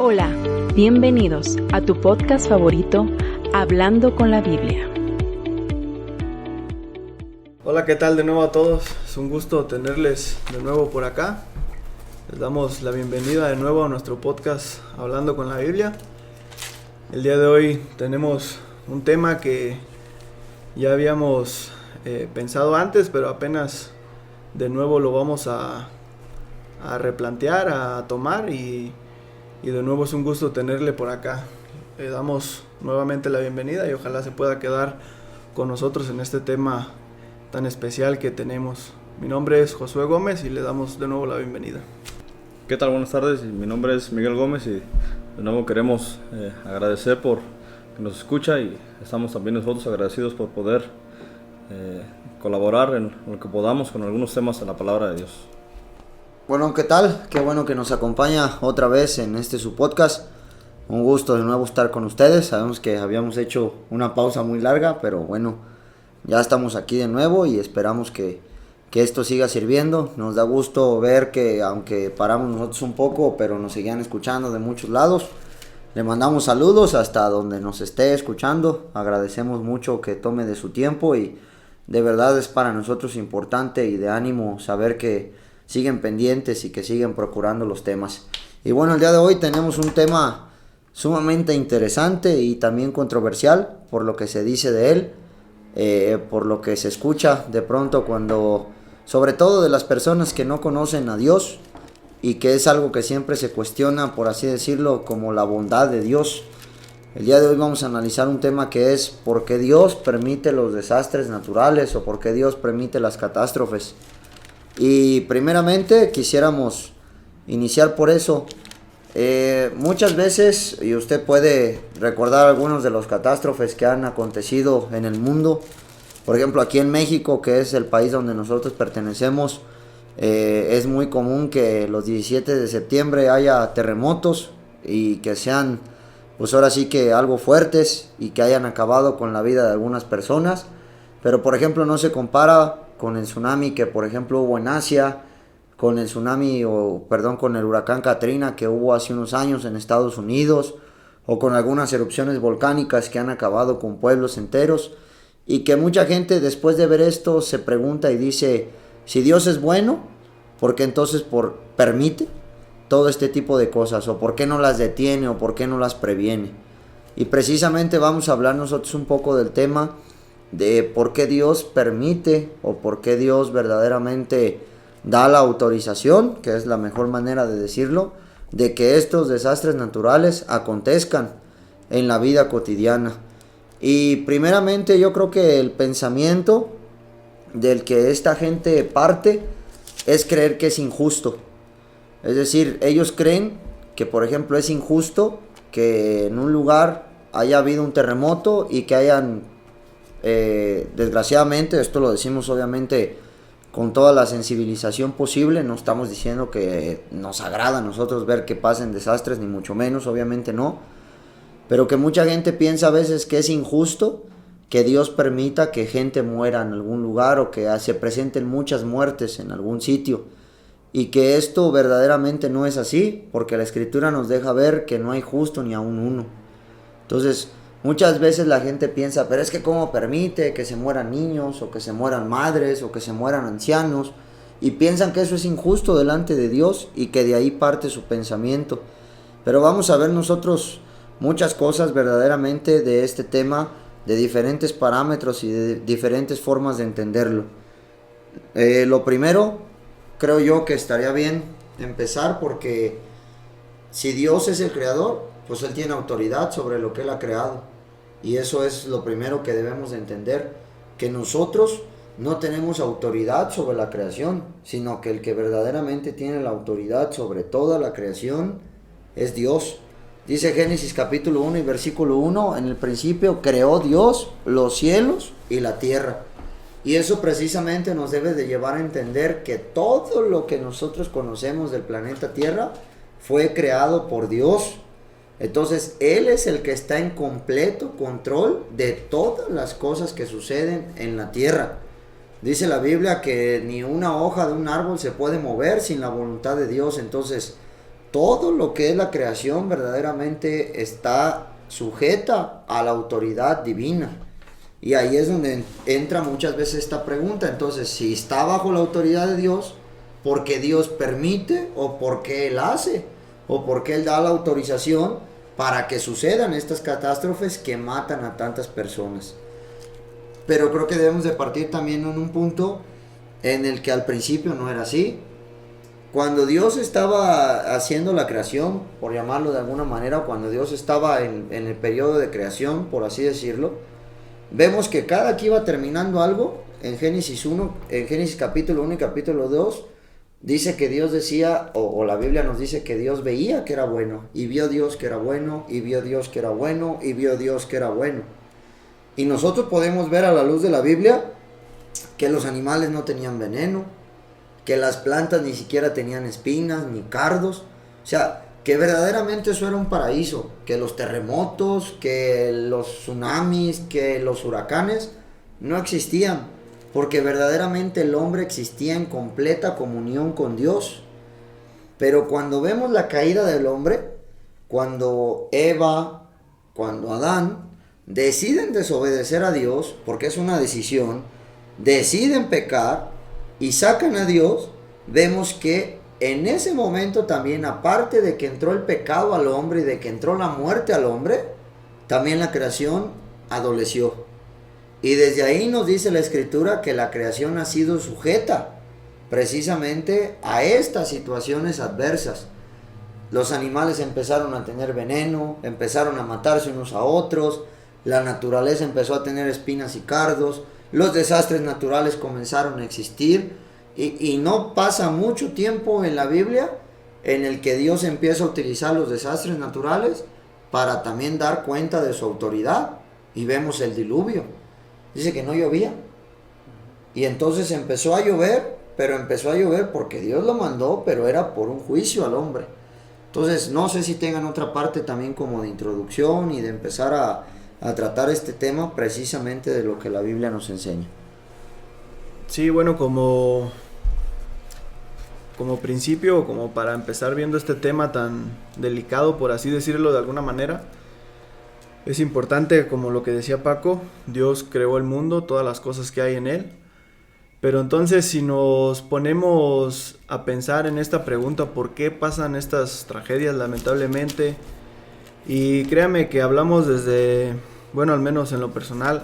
Hola, bienvenidos a tu podcast favorito, Hablando con la Biblia. Hola, ¿qué tal de nuevo a todos? Es un gusto tenerles de nuevo por acá. Les damos la bienvenida de nuevo a nuestro podcast Hablando con la Biblia. El día de hoy tenemos un tema que ya habíamos pensado antes, pero apenas de nuevo lo vamos a replantear, a tomar y de nuevo es un gusto tenerle por acá. Le damos nuevamente la bienvenida y ojalá se pueda quedar con nosotros en este tema tan especial que tenemos. Mi nombre es Josué Gómez y le damos de nuevo la bienvenida. ¿Qué tal? Buenas tardes, mi nombre es Miguel Gómez y de nuevo queremos agradecer por que nos escucha y estamos también nosotros agradecidos por poder colaborar en lo que podamos con algunos temas de la palabra de Dios. Bueno, ¿qué tal? Qué bueno que nos acompaña otra vez en su podcast. Un gusto de nuevo estar con ustedes. Sabemos que habíamos hecho una pausa muy larga, pero bueno, ya estamos aquí de nuevo y esperamos que esto siga sirviendo. Nos da gusto ver que aunque paramos nosotros un poco, pero nos seguían escuchando de muchos lados. Le mandamos saludos hasta donde nos esté escuchando. Agradecemos mucho que tome de su tiempo y de verdad es para nosotros importante y de ánimo saber que siguen pendientes y que siguen procurando los temas. Y bueno, el día de hoy tenemos un tema sumamente interesante y también controversial por lo que se dice de él, por lo que se escucha de pronto cuando, sobre todo de las personas que no conocen a Dios y que es algo que siempre se cuestiona, por así decirlo, como la bondad de Dios. El día de hoy vamos a analizar un tema que es ¿por qué Dios permite los desastres naturales o por qué Dios permite las catástrofes? Y primeramente quisiéramos iniciar por eso. Muchas veces, y usted puede recordar algunos de los catástrofes que han acontecido en el mundo. Por ejemplo, aquí en México, que es el país donde nosotros pertenecemos, es muy común que los 17 de septiembre haya terremotos y que sean, pues ahora sí que algo fuertes y que hayan acabado con la vida de algunas personas. Pero por ejemplo no se compara con el tsunami que por ejemplo hubo en Asia, con el con el huracán Katrina que hubo hace unos años en Estados Unidos, o con algunas erupciones volcánicas que han acabado con pueblos enteros, y que mucha gente después de ver esto se pregunta y dice, si Dios es bueno, ¿por qué entonces permite todo este tipo de cosas? ¿O por qué no las detiene? ¿O por qué no las previene? Y precisamente vamos a hablar nosotros un poco del tema de por qué Dios permite o por qué Dios verdaderamente da la autorización, que es la mejor manera de decirlo, de que estos desastres naturales acontezcan en la vida cotidiana. Y primeramente yo creo que el pensamiento del que esta gente parte es creer que es injusto. Es decir, ellos creen que por ejemplo es injusto que en un lugar haya habido un terremoto y que hayan desgraciadamente, esto lo decimos obviamente con toda la sensibilización posible, no estamos diciendo que nos agrada a nosotros ver que pasen desastres, ni mucho menos, obviamente no, pero que mucha gente piensa a veces que es injusto que Dios permita que gente muera en algún lugar o que se presenten muchas muertes en algún sitio, y que esto verdaderamente no es así, porque la Escritura nos deja ver que no hay justo ni aun uno. Entonces muchas veces la gente piensa, pero es que ¿cómo permite que se mueran niños o que se mueran madres o que se mueran ancianos? Y piensan que eso es injusto delante de Dios y que de ahí parte su pensamiento. Pero vamos a ver nosotros muchas cosas verdaderamente de este tema, de diferentes parámetros y de diferentes formas de entenderlo. Lo primero, creo yo que estaría bien empezar porque si Dios es el creador, pues Él tiene autoridad sobre lo que Él ha creado. Y eso es lo primero que debemos de entender, que nosotros no tenemos autoridad sobre la creación, sino que el que verdaderamente tiene la autoridad sobre toda la creación es Dios. Dice Génesis capítulo 1 y versículo 1, en el principio creó Dios los cielos y la tierra. Y eso precisamente nos debe de llevar a entender que todo lo que nosotros conocemos del planeta Tierra fue creado por Dios. Entonces Él es el que está en completo control de todas las cosas que suceden en la tierra. Dice la Biblia que ni una hoja de un árbol se puede mover sin la voluntad de Dios. Entonces todo lo que es la creación verdaderamente está sujeta a la autoridad divina. Y ahí es donde entra muchas veces esta pregunta. Entonces, si está bajo la autoridad de Dios, ¿por qué Dios permite o por qué Él hace? ¿O por qué Él da la autorización para que sucedan estas catástrofes que matan a tantas personas? Pero creo que debemos de partir también en un punto en el que al principio no era así. Cuando Dios estaba haciendo la creación, por llamarlo de alguna manera, cuando Dios estaba en el periodo de creación, por así decirlo, vemos que cada que iba terminando algo, en Génesis 1, en Génesis capítulo 1 y capítulo 2, dice que Dios decía, o la Biblia nos dice que Dios veía que era bueno, y vio Dios que era bueno, y vio Dios que era bueno, y vio Dios que era bueno. Y nosotros podemos ver a la luz de la Biblia que los animales no tenían veneno, que las plantas ni siquiera tenían espinas ni cardos, o sea, que verdaderamente eso era un paraíso, que los terremotos, que los tsunamis, que los huracanes no existían, porque verdaderamente el hombre existía en completa comunión con Dios. Pero cuando vemos la caída del hombre, cuando Eva, cuando Adán deciden desobedecer a Dios, porque es una decisión, deciden pecar y sacan a Dios, vemos que en ese momento también, aparte de que entró el pecado al hombre y de que entró la muerte al hombre, también la creación adoleció. Y desde ahí nos dice la Escritura que la creación ha sido sujeta precisamente a estas situaciones adversas. Los animales empezaron a tener veneno, empezaron a matarse unos a otros, la naturaleza empezó a tener espinas y cardos, los desastres naturales comenzaron a existir. Y no pasa mucho tiempo en la Biblia en el que Dios empieza a utilizar los desastres naturales para también dar cuenta de su autoridad. Y vemos el diluvio. Dice que no llovía. Y entonces empezó a llover, pero empezó a llover porque Dios lo mandó, pero era por un juicio al hombre. Entonces no sé si tengan otra parte también como de introducción y de empezar a tratar este tema precisamente de lo que la Biblia nos enseña. Sí, bueno, como principio, como para empezar viendo este tema tan delicado, por así decirlo de alguna manera, es importante, como lo que decía Paco, Dios creó el mundo, todas las cosas que hay en él. Pero entonces, si nos ponemos a pensar en esta pregunta, ¿por qué pasan estas tragedias lamentablemente? Y créanme que hablamos desde, bueno, al menos en lo personal,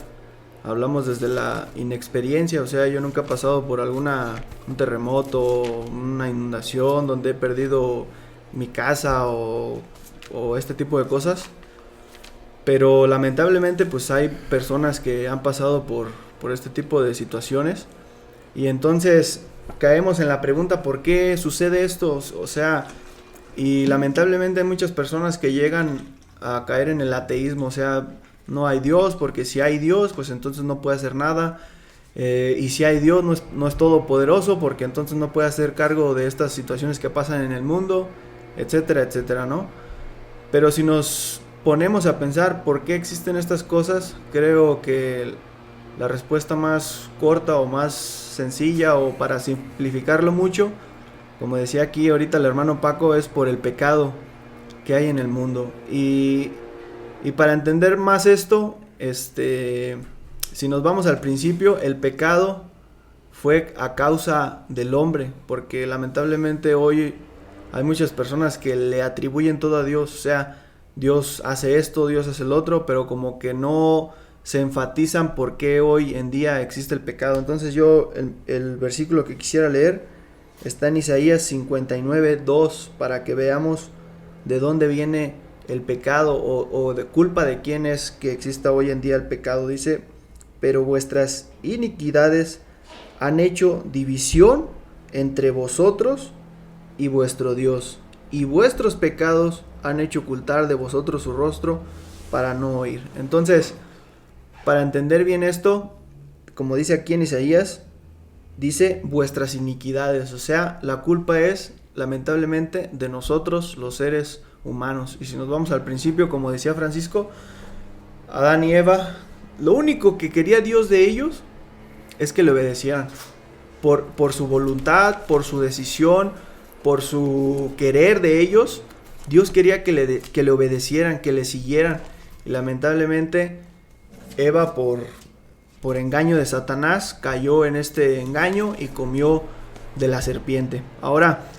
hablamos desde la inexperiencia. O sea, yo nunca he pasado por un terremoto, una inundación donde he perdido mi casa o este tipo de cosas. Pero lamentablemente pues hay personas que han pasado por este tipo de situaciones. Y entonces caemos en la pregunta, ¿por qué sucede esto? O sea, y lamentablemente hay muchas personas que llegan a caer en el ateísmo. O sea, no hay Dios, porque si hay Dios, pues entonces no puede hacer nada. Y si hay Dios, no es todopoderoso, porque entonces no puede hacer cargo de estas situaciones que pasan en el mundo, etcétera, etcétera, ¿no? Pero si nos ponemos a pensar por qué existen estas cosas, creo que la respuesta más corta o más sencilla, o para simplificarlo mucho, como decía aquí ahorita el hermano Paco, es por el pecado que hay en el mundo. Y para entender más esto, si nos vamos al principio, el pecado fue a causa del hombre, porque lamentablemente hoy hay muchas personas que le atribuyen todo a Dios. O sea, Dios hace esto, Dios hace el otro, pero como que no se enfatizan por qué hoy en día existe el pecado. Entonces yo, el versículo que quisiera leer está en Isaías 59:2, para que veamos de dónde viene el pecado, o de culpa de quién es que exista hoy en día el pecado. Dice: pero vuestras iniquidades han hecho división entre vosotros y vuestro Dios, y vuestros pecados han hecho ocultar de vosotros su rostro para no oír. Entonces, para entender bien esto, como dice aquí en Isaías, dice vuestras iniquidades. O sea, la culpa es lamentablemente de nosotros, los seres humanos. Y si nos vamos al principio, como decía Francisco, Adán y Eva, lo único que quería Dios de ellos es que le obedecieran por su voluntad, por su decisión, por su querer de ellos, Dios quería que le obedecieran, que le siguieran. Y lamentablemente Eva por engaño de Satanás cayó en este engaño y comió de la serpiente. Ahora,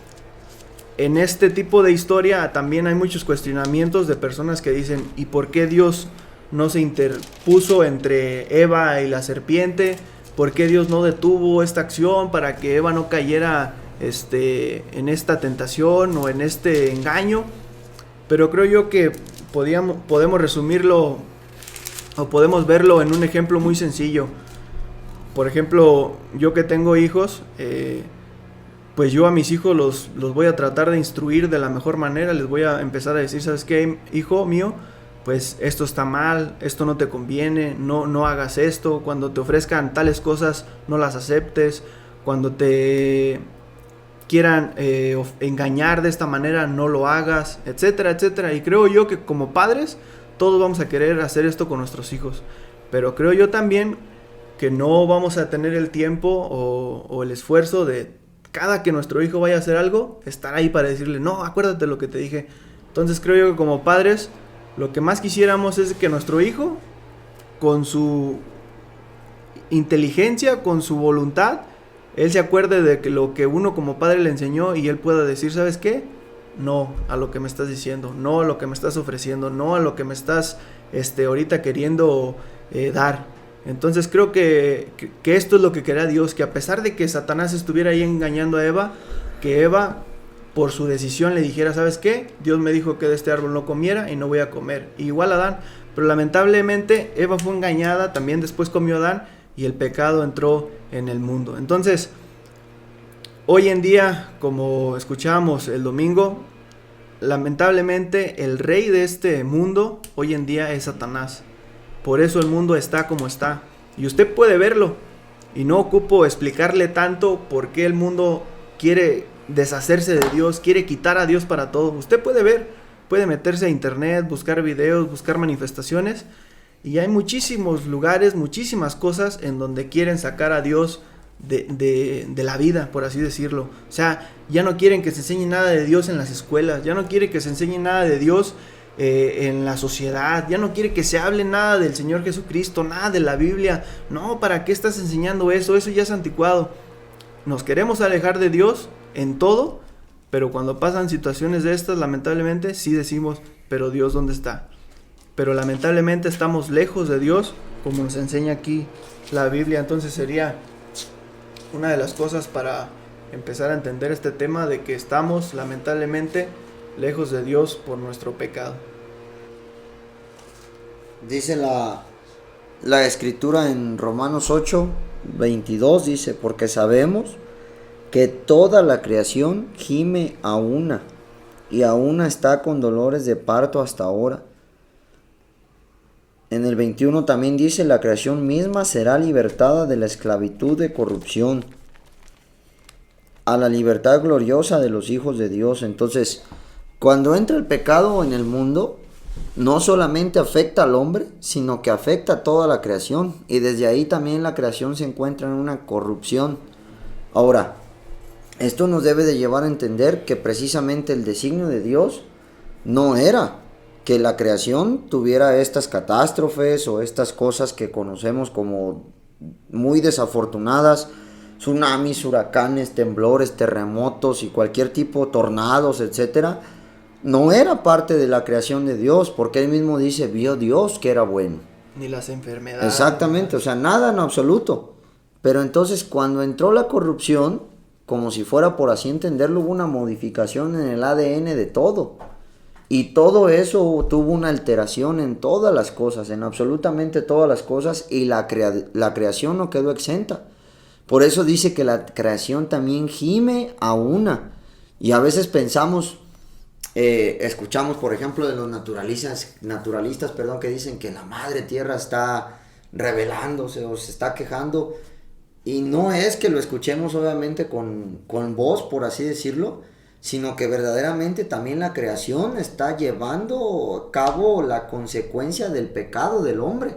en este tipo de historia también hay muchos cuestionamientos de personas que dicen, ¿y por qué Dios no se interpuso entre Eva y la serpiente? ¿Por qué Dios no detuvo esta acción para que Eva no cayera en esta tentación o en este engaño? Pero creo yo que podemos resumirlo o podemos verlo en un ejemplo muy sencillo. Por ejemplo, yo que tengo hijos, pues yo a mis hijos los voy a tratar de instruir de la mejor manera. Les voy a empezar a decir, ¿sabes qué, hijo mío? Pues esto está mal, esto no te conviene, no hagas esto. Cuando te ofrezcan tales cosas, no las aceptes. Cuando te quieran engañar de esta manera, no lo hagas, etcétera, etcétera. Y creo yo que como padres todos vamos a querer hacer esto con nuestros hijos, pero creo yo también que no vamos a tener el tiempo o el esfuerzo de cada que nuestro hijo vaya a hacer algo, estar ahí para decirle, no, acuérdate lo que te dije. Entonces creo yo que como padres lo que más quisiéramos es que nuestro hijo, con su inteligencia, con su voluntad, él se acuerde de que lo que uno como padre le enseñó y él pueda decir, ¿sabes qué? No a lo que me estás diciendo, no a lo que me estás ofreciendo, no a lo que me estás ahorita queriendo dar. Entonces creo que esto es lo que quería Dios, que a pesar de que Satanás estuviera ahí engañando a Eva, que Eva por su decisión le dijera, ¿sabes qué? Dios me dijo que de este árbol no comiera y no voy a comer. Y igual Adán, pero lamentablemente Eva fue engañada, también después comió Adán y el pecado entró en el mundo. Entonces, hoy en día, como escuchábamos el domingo, lamentablemente el rey de este mundo hoy en día es Satanás. Por eso el mundo está como está. Y usted puede verlo. Y no ocupo explicarle tanto por qué el mundo quiere deshacerse de Dios, quiere quitar a Dios para todo. Usted puede ver, puede meterse a internet, buscar videos, buscar manifestaciones. Y hay muchísimos lugares, muchísimas cosas en donde quieren sacar a Dios de la vida, por así decirlo. O sea, ya no quieren que se enseñe nada de Dios en las escuelas, ya no quiere que se enseñe nada de Dios en la sociedad, ya no quiere que se hable nada del Señor Jesucristo, nada de la Biblia. No, ¿para qué estás enseñando eso? Eso ya es anticuado. Nos queremos alejar de Dios en todo, pero cuando pasan situaciones de estas, lamentablemente sí decimos, pero Dios, ¿dónde está? Pero lamentablemente estamos lejos de Dios, como nos enseña aquí la Biblia. Entonces sería una de las cosas para empezar a entender este tema de que estamos lamentablemente lejos de Dios por nuestro pecado. Dice la escritura en Romanos 8:22, dice, porque sabemos que toda la creación gime a una, y a una está con dolores de parto hasta ahora. En el 21 también dice, la creación misma será libertada de la esclavitud de corrupción a la libertad gloriosa de los hijos de Dios. Entonces, cuando entra el pecado en el mundo, no solamente afecta al hombre, sino que afecta a toda la creación. Y desde ahí también la creación se encuentra en una corrupción. Ahora, esto nos debe de llevar a entender que precisamente el designio de Dios no era que la creación tuviera estas catástrofes o estas cosas que conocemos como muy desafortunadas, tsunamis, huracanes, temblores, terremotos y cualquier tipo, tornados, etcétera. No era parte de la creación de Dios, porque él mismo dice, vio Dios que era bueno. Ni las enfermedades. Exactamente, o sea, nada en absoluto. Pero entonces cuando entró la corrupción, como si fuera por así entenderlo, hubo una modificación en el ADN de todo. Y todo eso tuvo una alteración en todas las cosas, en absolutamente todas las cosas, y la creación no quedó exenta. Por eso dice que la creación también gime a una. Y a veces pensamos, escuchamos por ejemplo de los naturalistas, que dicen que la madre tierra está rebelándose o se está quejando. Y no es que lo escuchemos obviamente con voz, por así decirlo, sino que verdaderamente también la creación está llevando a cabo la consecuencia del pecado del hombre.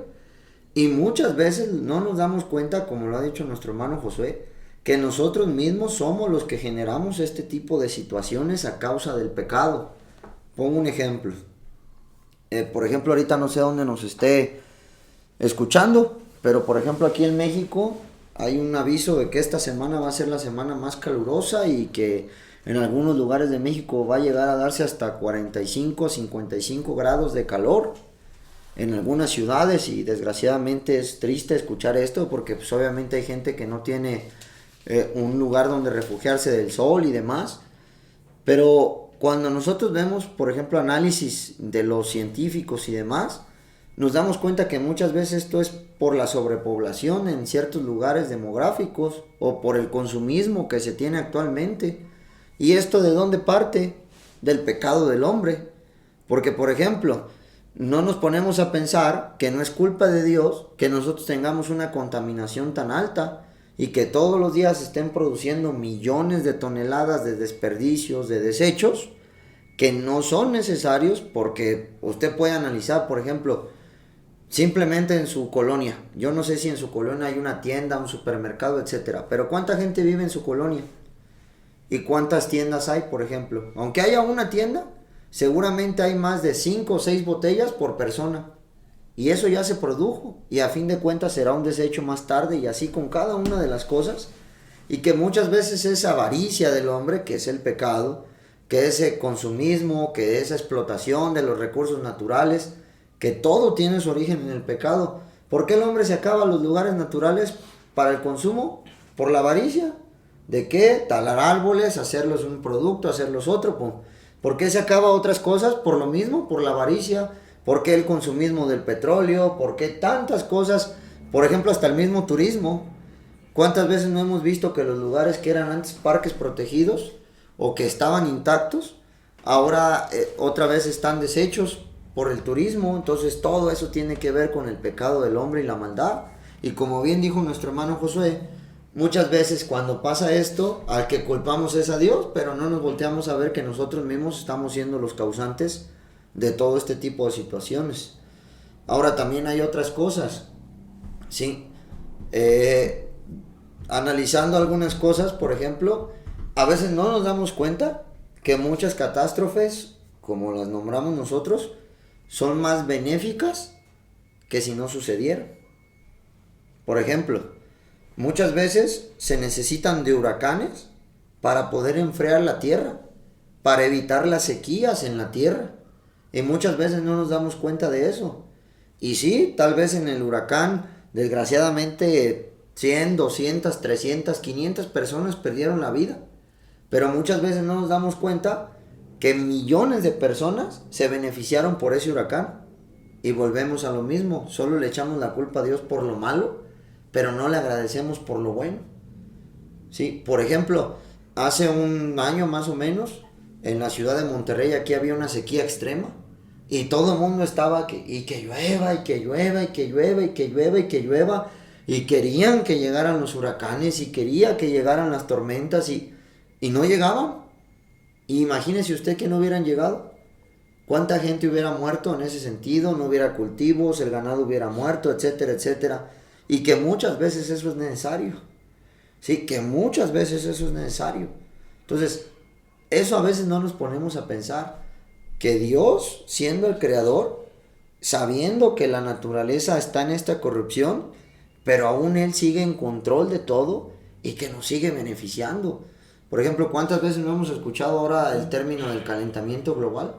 Y muchas veces no nos damos cuenta, como lo ha dicho nuestro hermano Josué, que nosotros mismos somos los que generamos este tipo de situaciones a causa del pecado. Pongo un ejemplo. Por ejemplo, ahorita no sé dónde nos esté escuchando, pero por ejemplo aquí en México hay un aviso de que esta semana va a ser la semana más calurosa y que en algunos lugares de México va a llegar a darse hasta 45, 55 grados de calor en algunas ciudades, y desgraciadamente es triste escuchar esto porque pues obviamente hay gente que no tiene un lugar donde refugiarse del sol y demás. Pero cuando nosotros vemos, por ejemplo, análisis de los científicos y demás, nos damos cuenta que muchas veces esto es por la sobrepoblación en ciertos lugares demográficos o por el consumismo que se tiene actualmente. ¿Y esto de dónde parte? Del pecado del hombre. Porque, por ejemplo, no nos ponemos a pensar que no es culpa de Dios que nosotros tengamos una contaminación tan alta y que todos los días se estén produciendo millones de toneladas de desperdicios, de desechos, que no son necesarios, porque usted puede analizar, por ejemplo, simplemente en su colonia. Yo no sé si en su colonia hay una tienda, un supermercado, etcétera, pero ¿cuánta gente vive en su colonia? ¿Y cuántas tiendas hay, por ejemplo? Aunque haya una tienda, seguramente hay más de 5 o 6 botellas por persona. Y eso ya se produjo. Y a fin de cuentas será un desecho más tarde, y así con cada una de las cosas. Y que muchas veces esa avaricia del hombre, que es el pecado, que ese consumismo, que esa explotación de los recursos naturales, que todo tiene su origen en el pecado. ¿Por qué el hombre se acaba los lugares naturales para el consumo? Por la avaricia. ¿De qué? Talar árboles, hacerlos un producto, hacerlos otro. ¿Por qué se acaba otras cosas? Por lo mismo, por la avaricia. ¿Por qué el consumismo del petróleo? ¿Por qué tantas cosas? Por ejemplo, hasta el mismo turismo. ¿Cuántas veces no hemos visto que los lugares que eran antes parques protegidos o que estaban intactos, ahora otra vez están deshechos por el turismo? Entonces todo eso tiene que ver con el pecado del hombre y la maldad. Y como bien dijo nuestro hermano Josué, muchas veces cuando pasa esto, al que culpamos es a Dios, pero no nos volteamos a ver que nosotros mismos estamos siendo los causantes de todo este tipo de situaciones. Ahora también hay otras cosas, ¿sí? Analizando algunas cosas, por ejemplo, a veces no nos damos cuenta que muchas catástrofes, como las nombramos nosotros, son más benéficas que si no sucedieran. Por ejemplo, muchas veces se necesitan de huracanes para poder enfriar la tierra, para evitar las sequías en la tierra. Y muchas veces no nos damos cuenta de eso. Y sí, tal vez en el huracán, desgraciadamente, 100, 200, 300, 500 personas perdieron la vida. Pero muchas veces no nos damos cuenta que millones de personas se beneficiaron por ese huracán. Y volvemos a lo mismo, solo le echamos la culpa a Dios por lo malo, pero no le agradecemos por lo bueno. Sí, por ejemplo, hace un año más o menos, en la ciudad de Monterrey, aquí había una sequía extrema. Y todo el mundo estaba que llueva, y que llueva, y que llueva, y que llueva, y que llueva. Y querían que llegaran los huracanes, y quería que llegaran las tormentas, y no llegaban. Y imagínese usted que no hubieran llegado. ¿Cuánta gente hubiera muerto en ese sentido? No hubiera cultivos, el ganado hubiera muerto, etcétera, etcétera. Y que muchas veces eso es necesario. Sí, que muchas veces eso es necesario. Entonces, eso a veces no nos ponemos a pensar. Que Dios, siendo el creador, sabiendo que la naturaleza está en esta corrupción, pero aún Él sigue en control de todo y que nos sigue beneficiando. Por ejemplo, ¿cuántas veces no hemos escuchado ahora el término del calentamiento global?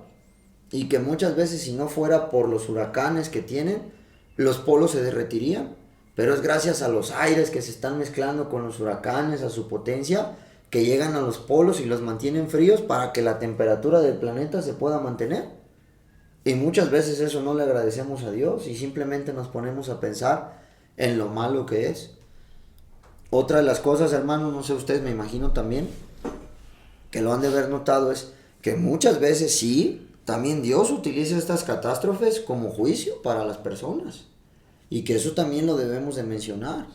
Y que muchas veces, si no fuera por los huracanes que tienen, los polos se derretirían. Pero es gracias a los aires que se están mezclando con los huracanes, a su potencia, que llegan a los polos y los mantienen fríos para que la temperatura del planeta se pueda mantener. Y muchas veces eso no le agradecemos a Dios y simplemente nos ponemos a pensar en lo malo que es. Otra de las cosas, hermano, no sé ustedes, me imagino también, que lo han de haber notado, es que muchas veces sí, también Dios utiliza estas catástrofes como juicio para las personas. Y que eso también lo debemos de mencionar.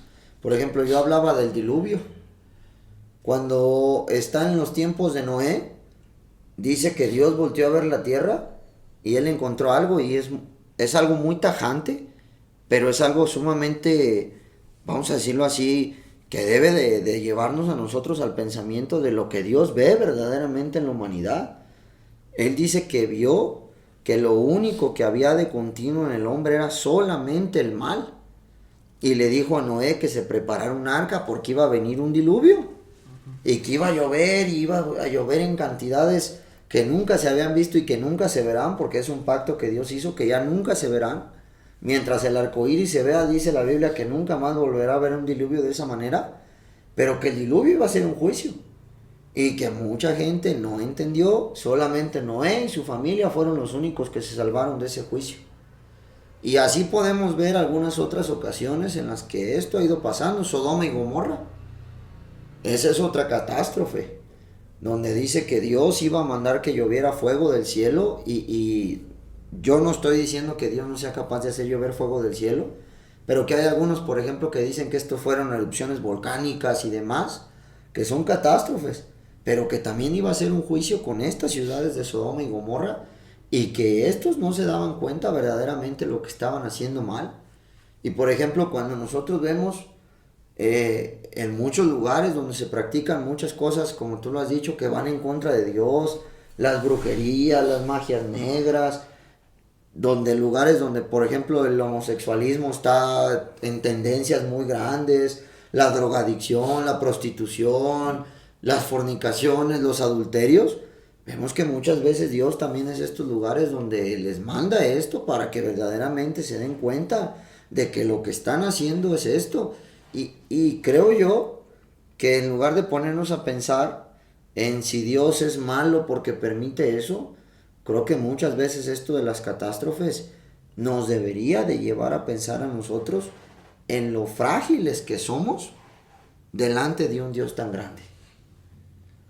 Por ejemplo, yo hablaba del diluvio. Cuando está en los tiempos de Noé, dice que Dios volteó a ver la tierra y Él encontró algo, y es algo muy tajante, pero es algo sumamente, vamos a decirlo así, que debe de llevarnos a nosotros al pensamiento de lo que Dios ve verdaderamente en la humanidad. Él dice que vio que lo único que había de continuo en el hombre era solamente el mal. Y le dijo a Noé que se preparara un arca porque iba a venir un diluvio. Y que iba a llover, y iba a llover en cantidades que nunca se habían visto y que nunca se verán, porque es un pacto que Dios hizo que ya nunca se verán. Mientras el arco iris se vea, dice la Biblia que nunca más volverá a ver un diluvio de esa manera, pero que el diluvio iba a ser un juicio. Y que mucha gente no entendió, solamente Noé y su familia fueron los únicos que se salvaron de ese juicio. Y así podemos ver algunas otras ocasiones en las que esto ha ido pasando. Sodoma y Gomorra, esa es otra catástrofe, donde dice que Dios iba a mandar que lloviera fuego del cielo, y yo no estoy diciendo que Dios no sea capaz de hacer llover fuego del cielo, pero que hay algunos, por ejemplo, que dicen que esto fueron erupciones volcánicas y demás, que son catástrofes, pero que también iba a ser un juicio con estas ciudades de Sodoma y Gomorra, y que estos no se daban cuenta verdaderamente lo que estaban haciendo mal. Y por ejemplo, cuando nosotros vemos en muchos lugares donde se practican muchas cosas, como tú lo has dicho, que van en contra de Dios, las brujerías, las magias negras, lugares donde, por ejemplo, el homosexualismo está en tendencias muy grandes, la drogadicción, la prostitución, las fornicaciones, los adulterios, vemos que muchas veces Dios también es estos lugares donde les manda esto para que verdaderamente se den cuenta de que lo que están haciendo es esto. Y creo yo que en lugar de ponernos a pensar en si Dios es malo porque permite eso, creo que muchas veces esto de las catástrofes nos debería de llevar a pensar a nosotros en lo frágiles que somos delante de un Dios tan grande.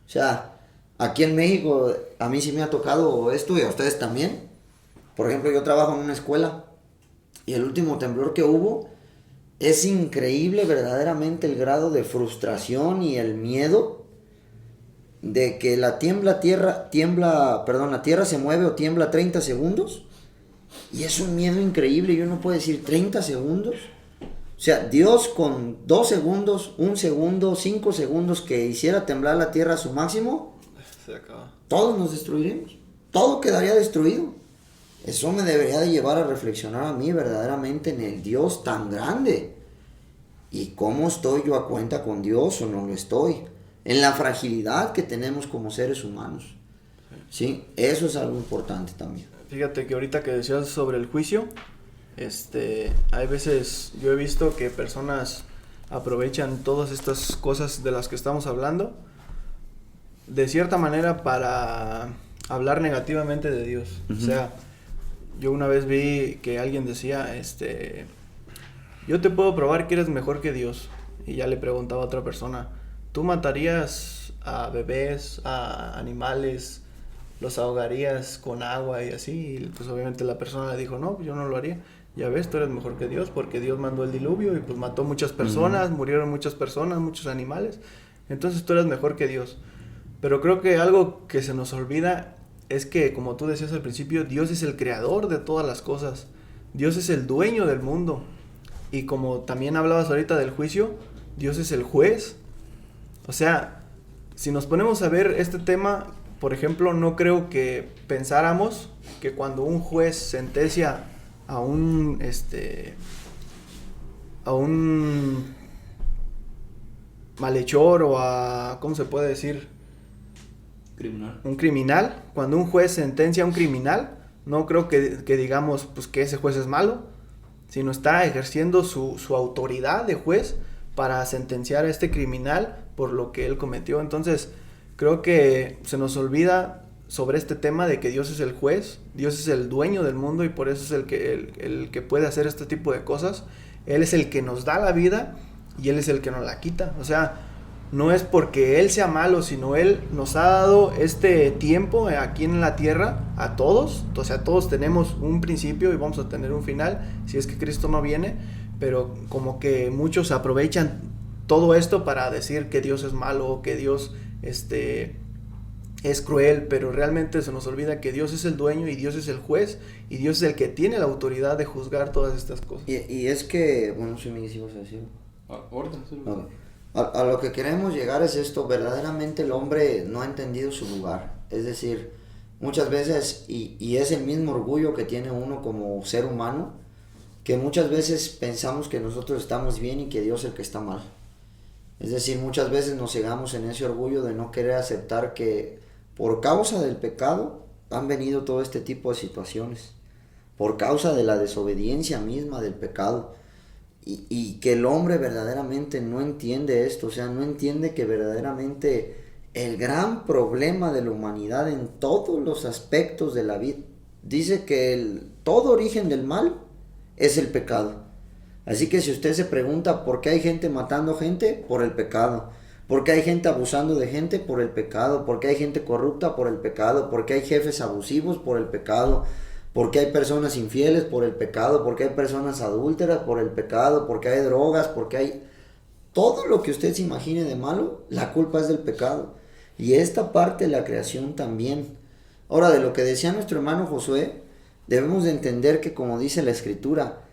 O sea, aquí en México a mí sí me ha tocado esto, y a ustedes también. Por ejemplo, yo trabajo en una escuela, y el último temblor que hubo, es increíble verdaderamente el grado de frustración y el miedo de que la tierra se mueve o tiembla 30 segundos, y es un miedo increíble. Y uno puede decir 30 segundos. O sea, Dios con 2 segundos, 1 segundo, 5 segundos que hiciera temblar la tierra a su máximo, se acaba. Todos nos destruiremos, todo quedaría destruido. Eso me debería de llevar a reflexionar a mí verdaderamente en el Dios tan grande. ¿Y cómo estoy yo a cuenta con Dios o no lo estoy? En la fragilidad que tenemos como seres humanos. Sí, eso es algo importante también. Fíjate que ahorita que decías sobre el juicio, hay veces yo he visto que personas aprovechan todas estas cosas de las que estamos hablando de cierta manera para hablar negativamente de Dios. O sea, yo una vez vi que alguien decía, yo te puedo probar que eres mejor que Dios. Y ya le preguntaba a otra persona, ¿tú matarías a bebés, a animales, los ahogarías con agua y así? Y pues obviamente la persona le dijo, no, yo no lo haría. Ya ves, tú eres mejor que Dios, porque Dios mandó el diluvio y pues mató muchas personas, murieron muchas personas, muchos animales. Entonces tú eres mejor que Dios. Pero creo que algo que se nos olvida es que, como tú decías al principio, Dios es el creador de todas las cosas. Dios es el dueño del mundo. Y como también hablabas ahorita del juicio, Dios es el juez. O sea, si nos ponemos a ver este tema, por ejemplo, no creo que pensáramos que cuando un juez sentencia a un malhechor o a, ¿cómo se puede decir? Un criminal. Cuando un juez sentencia a un criminal, no creo que digamos pues que ese juez es malo, sino está ejerciendo su autoridad de juez para sentenciar a este criminal por lo que él cometió. Entonces, creo que se nos olvida sobre este tema de que Dios es el juez, Dios es el dueño del mundo y por eso es el que puede hacer este tipo de cosas. Él es el que nos da la vida y Él es el que nos la quita. O sea, no es porque Él sea malo, sino Él nos ha dado este tiempo aquí en la tierra a todos. O sea, todos tenemos un principio y vamos a tener un final si es que Cristo no viene, pero como que muchos aprovechan todo esto para decir que Dios es malo, que Dios es cruel, pero realmente se nos olvida que Dios es el dueño y Dios es el juez y Dios es el que tiene la autoridad de juzgar todas estas cosas. Y es que, bueno, si me ibas a decir. Ahorita, sí. Okay. A lo que queremos llegar es esto: verdaderamente el hombre no ha entendido su lugar. Es decir, muchas veces, y es el mismo orgullo que tiene uno como ser humano, que muchas veces pensamos que nosotros estamos bien y que Dios es el que está mal. Es decir, muchas veces nos cegamos en ese orgullo de no querer aceptar que por causa del pecado han venido todo este tipo de situaciones, por causa de la desobediencia misma del pecado, y que el hombre verdaderamente no entiende esto. O sea, no entiende que verdaderamente el gran problema de la humanidad en todos los aspectos de la vida, dice que todo origen del mal es el pecado. Así que si usted se pregunta por qué hay gente matando gente, por el pecado. ¿Por qué hay gente abusando de gente? Por el pecado. ¿Por qué hay gente corrupta? Por el pecado. ¿Por qué hay jefes abusivos? Por el pecado. ¿Por qué hay personas infieles? Por el pecado. ¿Por qué hay personas adúlteras? Por el pecado. ¿Por qué hay drogas? ¿Por qué hay todo lo que usted se imagine de malo? La culpa es del pecado. Y esta parte de la creación también. Ahora, de lo que decía nuestro hermano Josué, debemos de entender que, como dice la Escritura,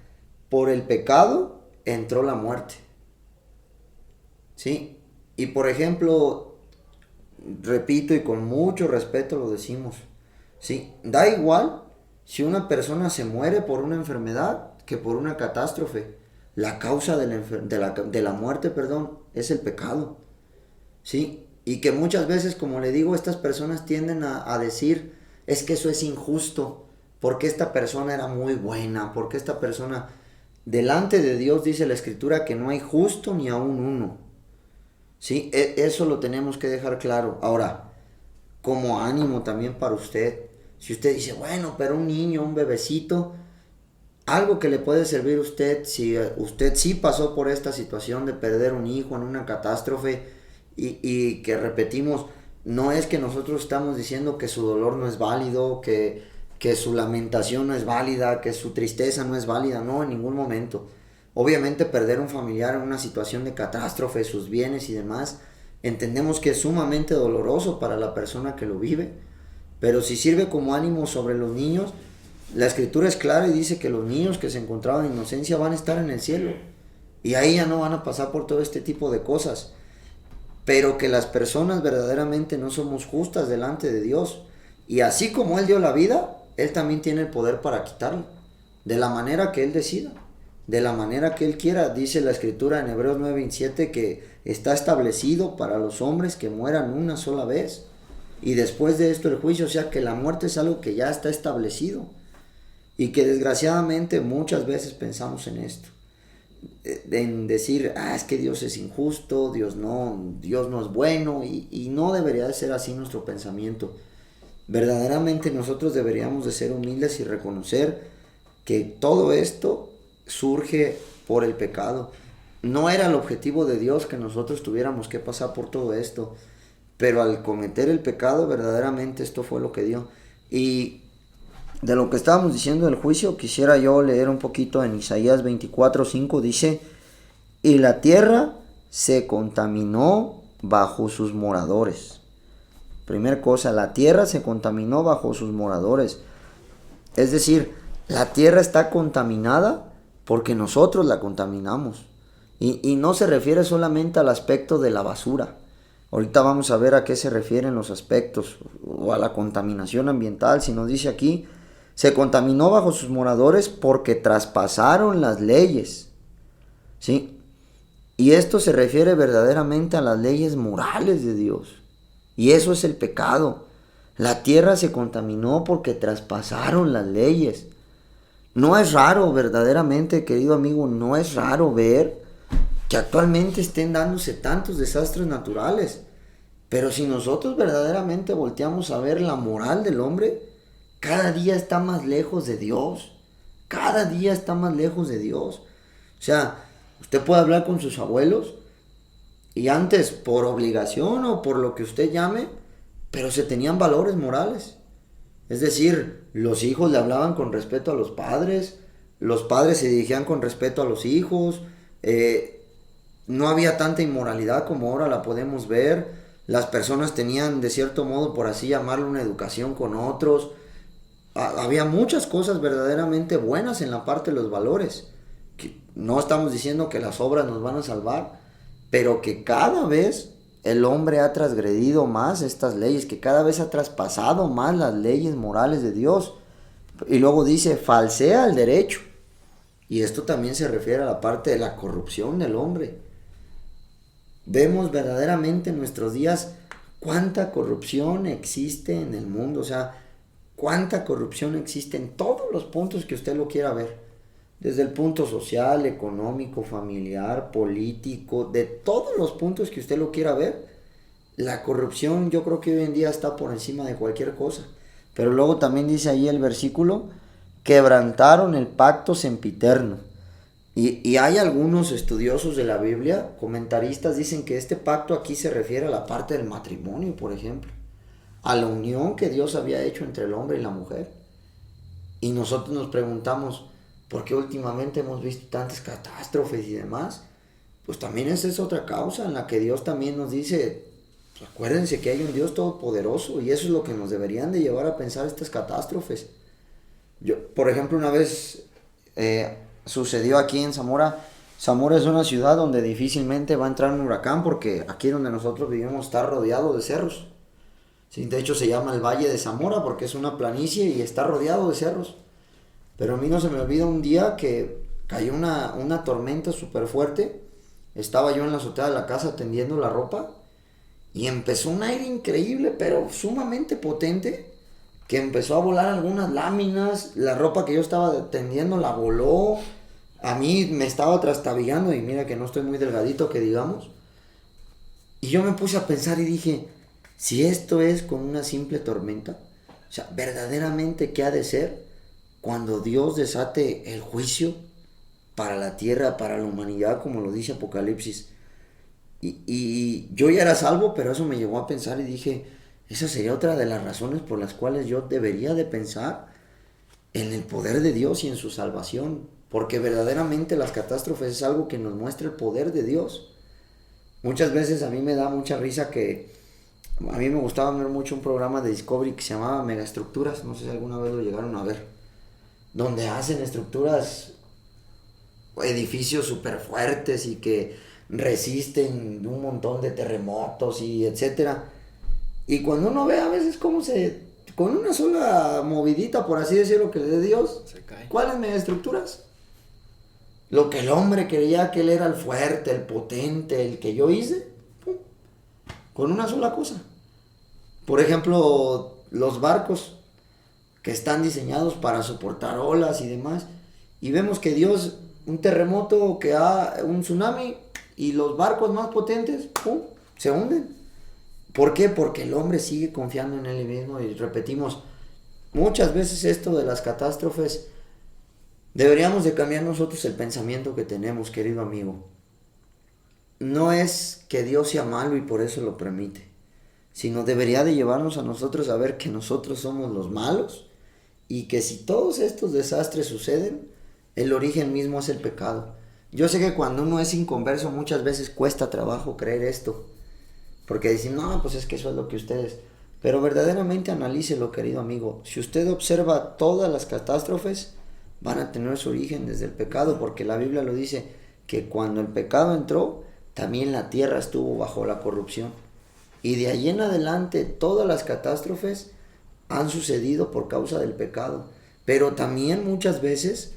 por el pecado entró la muerte. ¿Sí? Y por ejemplo, repito y con mucho respeto lo decimos, ¿sí? Da igual si una persona se muere por una enfermedad que por una catástrofe. La causa de la muerte, es el pecado, ¿sí? Y que muchas veces, como le digo, estas personas tienden a decir, es que eso es injusto, porque esta persona era muy buena, porque esta persona... Delante de Dios dice la Escritura que no hay justo ni aún uno. ¿Sí? Eso lo tenemos que dejar claro. Ahora, como ánimo también para usted, si usted dice, bueno, pero un niño, un bebecito, algo que le puede servir a usted, si usted sí pasó por esta situación de perder un hijo en una catástrofe, y que repetimos, no es que nosotros estamos diciendo que su dolor no es válido, que su lamentación no es válida, que su tristeza no es válida, no, en ningún momento. Obviamente perder un familiar en una situación de catástrofe, sus bienes y demás, entendemos que es sumamente doloroso para la persona que lo vive, pero si sirve como ánimo sobre los niños, la Escritura es clara y dice que los niños que se encontraban en inocencia van a estar en el cielo, y ahí ya no van a pasar por todo este tipo de cosas, pero que las personas verdaderamente no somos justas delante de Dios, y así como Él dio la vida, Él también tiene el poder para quitarlo, de la manera que Él decida, de la manera que Él quiera. Dice la Escritura en Hebreos 9:27 que está establecido para los hombres que mueran una sola vez, y después de esto el juicio. O sea que la muerte es algo que ya está establecido, y que desgraciadamente muchas veces pensamos en esto, en decir, es que Dios es injusto, Dios no es bueno, y no debería de ser así nuestro pensamiento. Verdaderamente nosotros deberíamos de ser humildes y reconocer que todo esto surge por el pecado. No era el objetivo de Dios que nosotros tuviéramos que pasar por todo esto, pero al cometer el pecado verdaderamente esto fue lo que dio. Y de lo que estábamos diciendo del juicio, quisiera yo leer un poquito en Isaías 24:5, dice, y la tierra se contaminó bajo sus moradores. Primera cosa, la tierra se contaminó bajo sus moradores. Es decir, la tierra está contaminada porque nosotros la contaminamos. Y no se refiere solamente al aspecto de la basura. Ahorita vamos a ver a qué se refieren los aspectos, o a la contaminación ambiental, sino dice aquí, se contaminó bajo sus moradores porque traspasaron las leyes. ¿Sí? Y esto se refiere verdaderamente a las leyes morales de Dios. Y eso es el pecado. La tierra se contaminó porque traspasaron las leyes. No es raro, verdaderamente, querido amigo, no es raro ver que actualmente estén dándose tantos desastres naturales. Pero si nosotros verdaderamente volteamos a ver la moral del hombre, cada día está más lejos de Dios. Cada día está más lejos de Dios. O sea, usted puede hablar con sus abuelos, y antes, por obligación o por lo que usted llame, pero se tenían valores morales. Es decir, los hijos le hablaban con respeto a los padres se dirigían con respeto a los hijos, no había tanta inmoralidad como ahora la podemos ver. Las personas tenían, de cierto modo, por así llamarlo, una educación con otros. Había muchas cosas verdaderamente buenas en la parte de los valores. No estamos diciendo que las obras nos van a salvar, pero que cada vez el hombre ha transgredido más estas leyes, que cada vez ha traspasado más las leyes morales de Dios. Y luego dice, falsea el derecho. Y esto también se refiere a la parte de la corrupción del hombre. Vemos verdaderamente en nuestros días cuánta corrupción existe en el mundo, o sea, cuánta corrupción existe en todos los puntos que usted lo quiera ver. Desde el punto social, económico, familiar, político, de todos los puntos que usted lo quiera ver, la corrupción yo creo que hoy en día está por encima de cualquier cosa. Pero luego también dice ahí el versículo, quebrantaron el pacto sempiterno. Y hay algunos estudiosos de la Biblia, comentaristas, dicen que este pacto aquí se refiere a la parte del matrimonio, por ejemplo, a la unión que Dios había hecho entre el hombre y la mujer. Y nosotros nos preguntamos, ¿por qué últimamente hemos visto tantas catástrofes y demás? Pues también esa es otra causa en la que Dios también nos dice, pues acuérdense que hay un Dios todopoderoso, y eso es lo que nos deberían de llevar a pensar estas catástrofes. Yo, por ejemplo, una vez sucedió aquí en Zamora. Zamora es una ciudad donde difícilmente va a entrar un huracán, porque aquí donde nosotros vivimos está rodeado de cerros. Sí, de hecho se llama el Valle de Zamora porque es una planicie y está rodeado de cerros. Pero a mí no se me olvida un día que cayó una tormenta súper fuerte. Estaba yo en la azotea de la casa tendiendo la ropa y empezó un aire increíble, pero sumamente potente, que empezó a volar algunas láminas. La ropa que yo estaba tendiendo la voló. A mí me estaba trastabillando, y mira que no estoy muy delgadito, que digamos. Y yo me puse a pensar y dije, si esto es con una simple tormenta, o sea, verdaderamente ¿qué ha de ser cuando Dios desate el juicio para la tierra, para la humanidad, como lo dice Apocalipsis? Y yo ya era salvo, pero eso me llevó a pensar y dije, esa sería otra de las razones por las cuales yo debería de pensar en el poder de Dios y en su salvación, porque verdaderamente las catástrofes es algo que nos muestra el poder de Dios. Muchas veces a mí me da mucha risa que a mí me gustaba ver mucho un programa de Discovery que se llamaba Megaestructuras, no sé si alguna vez lo llegaron a ver, donde hacen estructuras, edificios súper fuertes y que resisten un montón de terremotos y etcétera. Y cuando uno ve a veces cómo con una sola movidita, por así decirlo, que le dé Dios, se cae. ¿Cuáles megaestructuras? Lo que el hombre creía que él era el fuerte, el potente, el que yo hice, ¡pum!, con una sola cosa. Por ejemplo, los barcos que están diseñados para soportar olas y demás, y vemos que Dios, un terremoto, un tsunami, y los barcos más potentes, ¡pum!, se hunden. ¿Por qué? Porque el hombre sigue confiando en él mismo. Y repetimos muchas veces esto de las catástrofes. Deberíamos de cambiar nosotros el pensamiento que tenemos, querido amigo. No es que Dios sea malo y por eso lo permite, sino debería de llevarnos a nosotros a ver que nosotros somos los malos, y que si todos estos desastres suceden, el origen mismo es el pecado. Yo sé que cuando uno es inconverso muchas veces cuesta trabajo creer esto, porque dicen, no, pues es que eso es lo que ustedes... Pero verdaderamente analícelo, querido amigo. Si usted observa todas las catástrofes, van a tener su origen desde el pecado, porque la Biblia lo dice, que cuando el pecado entró, también la tierra estuvo bajo la corrupción. Y de ahí en adelante, todas las catástrofes han sucedido por causa del pecado. Pero también muchas veces,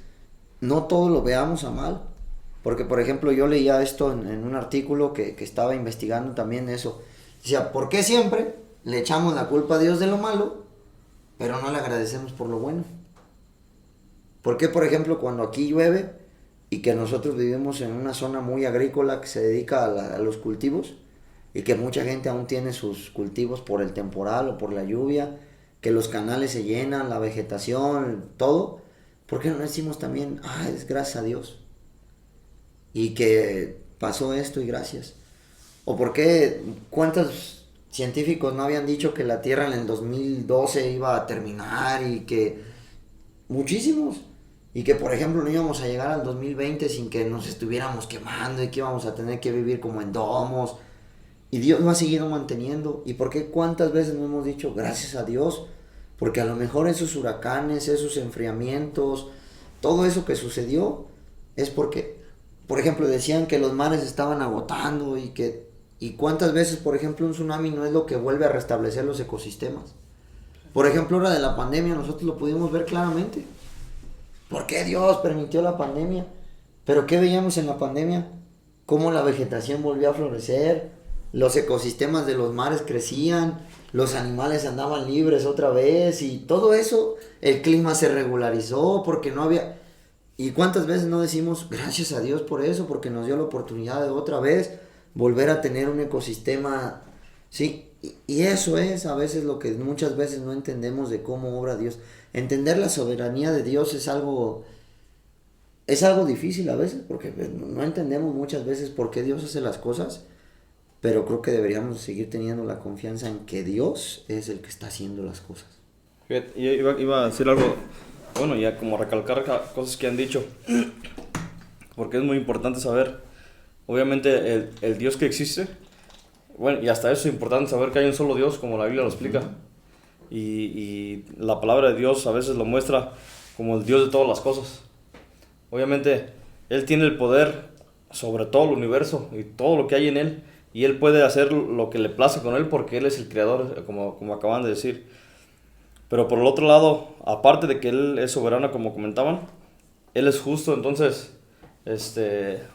no todo lo veamos a mal. Porque, por ejemplo, yo leía esto en un artículo que estaba investigando también eso. Decía, ¿por qué siempre le echamos la culpa a Dios de lo malo, pero no le agradecemos por lo bueno? ¿Por qué, por ejemplo, cuando aquí llueve y que nosotros vivimos en una zona muy agrícola que se dedica a los cultivos, y que mucha gente aún tiene sus cultivos por el temporal o por la lluvia, que los canales se llenan, la vegetación, todo? ¿Por qué no decimos también, es gracias a Dios? Y que pasó esto y gracias. ¿O por qué cuántos científicos no habían dicho que la Tierra en el 2012 iba a terminar? Y que muchísimos. Y que, por ejemplo, no íbamos a llegar al 2020 sin que nos estuviéramos quemando, y que íbamos a tener que vivir como en domos. Y Dios lo ha seguido manteniendo. ¿Y por qué cuántas veces no hemos dicho gracias a Dios? Porque a lo mejor esos huracanes, esos enfriamientos, todo eso que sucedió, es porque por ejemplo, decían que los mares estaban agotando y cuántas veces, por ejemplo, un tsunami no es lo que vuelve a restablecer los ecosistemas. Por ejemplo, ahora de la pandemia nosotros lo pudimos ver claramente. ¿Por qué Dios permitió la pandemia? Pero ¿qué veíamos en la pandemia? Cómo la vegetación volvió a florecer, los ecosistemas de los mares crecían, los animales andaban libres otra vez y todo eso, el clima se regularizó porque no había... ¿Y cuántas veces no decimos gracias a Dios por eso? Porque nos dio la oportunidad de otra vez volver a tener un ecosistema, ¿sí? Y eso es a veces lo que muchas veces no entendemos de cómo obra Dios. Entender la soberanía de Dios es algo difícil a veces, porque no entendemos muchas veces por qué Dios hace las cosas, pero creo que deberíamos seguir teniendo la confianza en que Dios es el que está haciendo las cosas. Fíjate, yo iba a decir algo, bueno, ya como recalcar cosas que han dicho, porque es muy importante saber, obviamente, el Dios que existe. Bueno, y hasta eso es importante saber que hay un solo Dios, como la Biblia lo explica. Y la palabra de Dios a veces lo muestra como el Dios de todas las cosas. Obviamente, Él tiene el poder sobre todo el universo y todo lo que hay en Él. Y Él puede hacer lo que le place con Él porque Él es el creador, como acaban de decir. Pero por el otro lado, aparte de que Él es soberano, como comentaban, Él es justo. Entonces,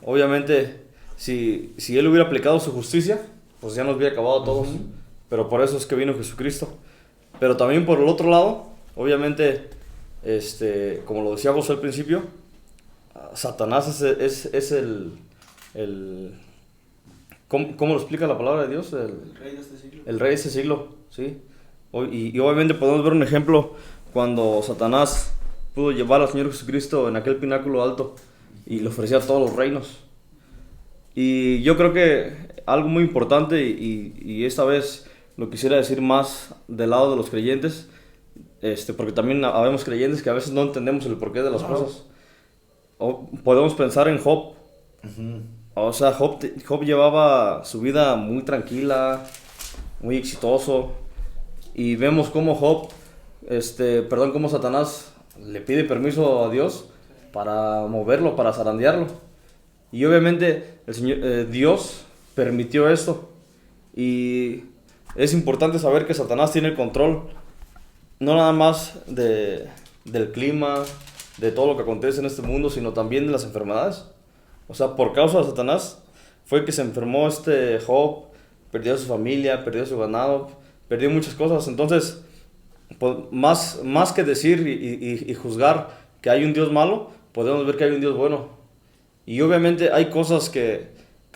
obviamente, si Él hubiera aplicado su justicia, pues ya nos hubiera acabado a todos. Pero por eso es que vino Jesucristo. Pero también por el otro lado, obviamente, como lo decía José al principio, Satanás es el ¿cómo lo explica la palabra de Dios? El rey de este siglo. El rey de este siglo, sí. Y obviamente podemos ver un ejemplo cuando Satanás pudo llevar al Señor Jesucristo en aquel pináculo alto y le ofrecía todos los reinos. Y yo creo que algo muy importante, y esta vez lo quisiera decir más del lado de los creyentes, porque también habemos creyentes que a veces no entendemos el porqué de las cosas. Podemos pensar en Job. O sea, Job llevaba su vida muy tranquila, muy exitoso, y vemos cómo cómo Satanás le pide permiso a Dios para moverlo, para zarandearlo. Y obviamente Dios permitió esto. Y es importante saber que Satanás tiene el control no nada más del clima, de todo lo que acontece en este mundo, sino también de las enfermedades. O sea, por causa de Satanás fue que se enfermó Job, perdió a su familia, perdió su ganado, perdió muchas cosas. Entonces, pues, más que decir y juzgar que hay un Dios malo, podemos ver que hay un Dios bueno. Y obviamente hay cosas que